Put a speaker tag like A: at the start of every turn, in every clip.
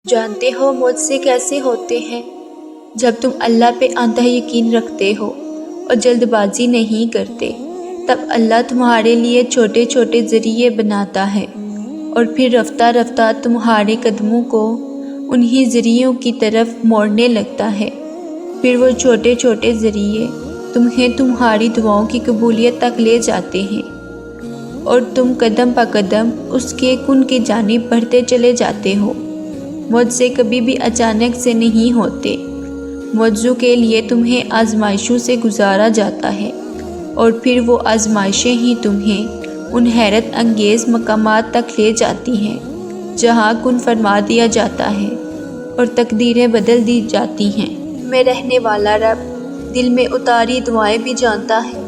A: جانتے ہو مجھ سے کیسے ہوتے ہیں؟ جب تم اللہ پہ آنتہ یقین رکھتے ہو اور جلد بازی نہیں کرتے، تب اللہ تمہارے لیے چھوٹے چھوٹے ذریعے بناتا ہے اور پھر رفتہ رفتہ تمہارے قدموں کو انہی ذریعوں کی طرف موڑنے لگتا ہے۔ پھر وہ چھوٹے چھوٹے ذریعے تمہیں تمہاری دعاؤں کی قبولیت تک لے جاتے ہیں اور تم قدم پہ قدم اس کے کن کی جانب بڑھتے چلے جاتے ہو۔ مجھ سے کبھی بھی اچانک سے نہیں ہوتے، موضوع کے لیے تمہیں آزمائشوں سے گزارا جاتا ہے اور پھر وہ آزمائشیں ہی تمہیں ان حیرت انگیز مقامات تک لے جاتی ہیں جہاں کن فرما دیا جاتا ہے اور تقدیریں بدل دی جاتی ہیں۔ میں رہنے والا رب دل میں اتاری دعائیں بھی جانتا ہے،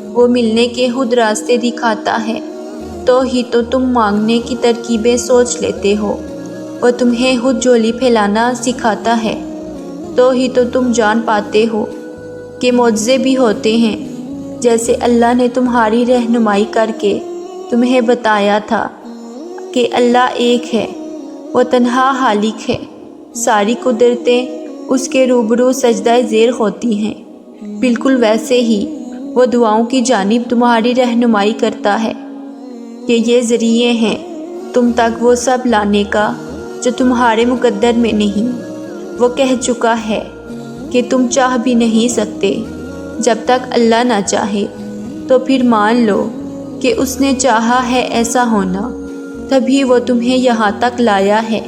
A: وہ ملنے کے خود راستے دکھاتا ہے، تو ہی تو تم مانگنے کی ترکیبیں سوچ لیتے ہو، وہ تمہیں خود جھولی پھیلانا سکھاتا ہے، تو ہی تو تم جان پاتے ہو کہ معجزے بھی ہوتے ہیں، جیسے اللہ نے تمہاری رہنمائی کر کے تمہیں بتایا تھا کہ اللہ ایک ہے، وہ تنہا خالق ہے، ساری قدرتیں اس کے روبرو سجدہ زیر ہوتی ہیں۔ بالکل ویسے ہی وہ دعاؤں کی جانب تمہاری رہنمائی کرتا ہے کہ یہ ذریعے ہیں تم تک وہ سب لانے کا جو تمہارے مقدر میں نہیں۔ وہ کہہ چکا ہے کہ تم چاہ بھی نہیں سکتے جب تک اللہ نہ چاہے، تو پھر مان لو کہ اس نے چاہا ہے ایسا ہونا، تبھی وہ تمہیں یہاں تک لایا ہے۔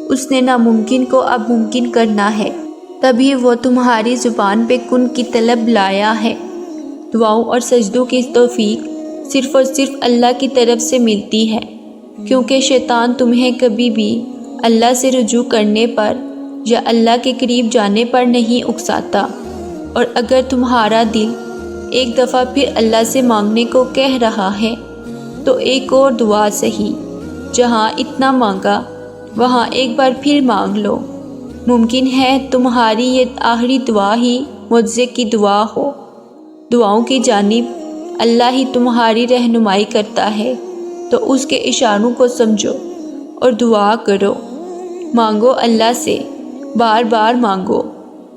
A: اس نے ناممکن کو اب ممکن کرنا ہے، تبھی وہ تمہاری زبان پہ کن کی طلب لایا ہے۔ دعاؤں اور سجدوں کی توفیق صرف اور صرف اللہ کی طرف سے ملتی ہے، کیونکہ شیطان تمہیں کبھی بھی اللہ سے رجوع کرنے پر یا اللہ کے قریب جانے پر نہیں اکساتا، اور اگر تمہارا دل ایک دفعہ پھر اللہ سے مانگنے کو کہہ رہا ہے تو ایک اور دعا صحیح، جہاں اتنا مانگا وہاں ایک بار پھر مانگ لو۔ ممکن ہے تمہاری یہ آخری دعا ہی معجزے کی دعا ہو۔ دعاؤں کی جانب اللہ ہی تمہاری رہنمائی کرتا ہے، تو اس کے اشاروں کو سمجھو اور دعا کرو۔ مانگو اللہ سے، بار بار مانگو،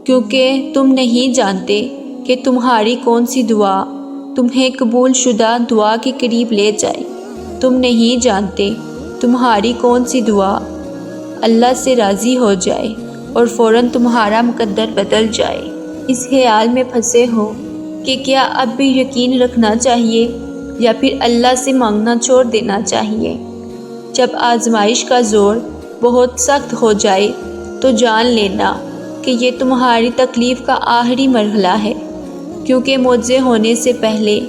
A: کیونکہ تم نہیں جانتے کہ تمہاری کون سی دعا تمہیں قبول شدہ دعا کے قریب لے جائے۔ تم نہیں جانتے تمہاری کون سی دعا اللہ سے راضی ہو جائے اور فوراً تمہارا مقدر بدل جائے۔ اس خیال میں پھنسے ہو کہ کیا اب بھی یقین رکھنا چاہیے یا پھر اللہ سے مانگنا چھوڑ دینا چاہیے۔ جب آزمائش کا زور بہت سخت ہو جائے تو جان لینا کہ یہ تمہاری تکلیف کا آخری مرحلہ ہے، کیونکہ معجزے ہونے سے پہلے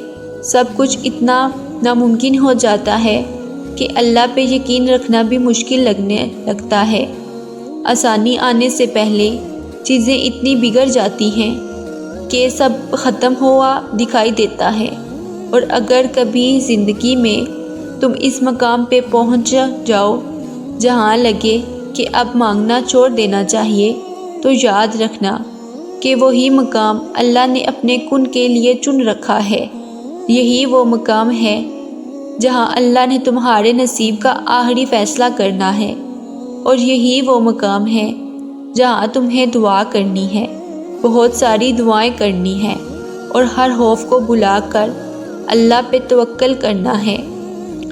A: سب کچھ اتنا ناممکن ہو جاتا ہے کہ اللہ پہ یقین رکھنا بھی مشکل لگنے لگتا ہے۔ آسانی آنے سے پہلے چیزیں اتنی بگڑ جاتی ہیں کہ سب ختم ہوا دکھائی دیتا ہے، اور اگر کبھی زندگی میں تم اس مقام پہ پہنچ جاؤ جہاں لگے کہ اب مانگنا چھوڑ دینا چاہیے، تو یاد رکھنا کہ وہی مقام اللہ نے اپنے کن کے لیے چن رکھا ہے۔ یہی وہ مقام ہے جہاں اللہ نے تمہارے نصیب کا آخری فیصلہ کرنا ہے، اور یہی وہ مقام ہے جہاں تمہیں دعا کرنی ہے، بہت ساری دعائیں کرنی ہیں، اور ہر خوف کو بلا کر اللہ پہ توکل کرنا ہے۔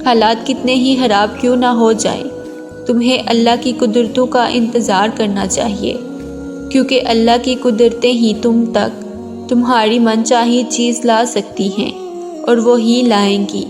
A: حالات کتنے ہی خراب کیوں نہ ہو جائیں، تمہیں اللہ کی قدرتوں کا انتظار کرنا چاہیے، کیونکہ اللہ کی قدرتیں ہی تم تک تمہاری من چاہی چیز لا سکتی ہیں، اور وہی لائیں گی۔